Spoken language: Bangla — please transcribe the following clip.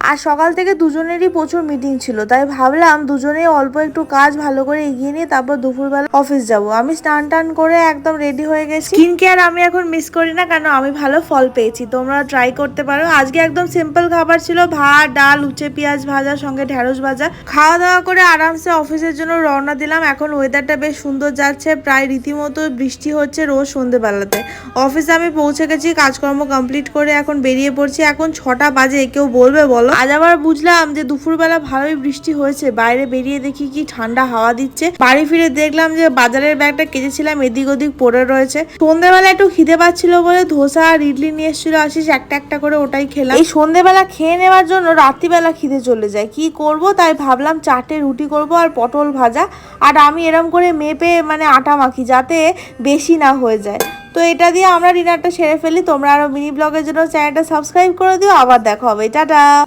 আর সকাল থেকে দুজনেরই প্রচুর মিটিং ছিল, তাই ভাবলাম দুজনেই অল্প একটু কাজ ভালো করে এগিয়ে নিয়ে তারপর দুপুরবেলা অফিস যাব। আমি স্নান টান করে একদম রেডি হয়ে গেছি। স্কিন কেয়ার আমি এখন মিস করি না, কারণ আমি ভালো ফল পেয়েছি। তোমরা ট্রাই করতে পারো। আজকে একদম সিম্পল খাবার ছিল, ভাত ডাল উচ্ছে পেঁয়াজ ভাজা সঙ্গে ঢেঁড়স ভাজা। খাওয়া দাওয়া করে আরামসে অফিসের জন্য রওনা দিলাম। এখন ওয়েদারটা বেশ সুন্দর যাচ্ছে, প্রায় রীতিমতো বৃষ্টি হচ্ছে রোজ সন্ধ্যেবেলাতে। অফিসে আমি পৌঁছে গেছি, কাজকর্ম কমপ্লিট করে এখন বেরিয়ে পড়ছি। এখন 6টা বাজে, কেউ বলবে বলো? আজ আবার বুঝলাম যে দুপুরবেলা ভালোই বৃষ্টি হয়েছে। বাইরে বেরিয়ে দেখি কি ঠান্ডা হাওয়া দিচ্ছে। বাড়ি ফিরে দেখলাম যে বাজারের ব্যাগটা কেচেছিলাম এদিক ওদিক পড়ে রয়েছে। সন্ধ্যেবেলা একটু খিদে পাচ্ছিল বলে ধোসা আর ইডলি নিয়ে এসেছিল আশিস, একটা একটা করে ওটাই খেলাম। এই সন্ধ্যেবেলা খেয়ে নেওয়ার জন্য রাত্রিবেলা খিদে চলে যায়, কি করব? তাই ভাবলাম 4টে রুটি করব আর পটল ভাজা। আর আমি এরম করে মেপে আটা মাখি যাতে বেশি না হয়ে যায়। তো এটা দিয়ে আমরা ডিনারটা সেরে ফেলি। তোমরা আরো মিনি ব্লগের জন্য চ্যানেলটা সাবস্ক্রাইব করে দিও। আবার দেখা হবে, টাটা।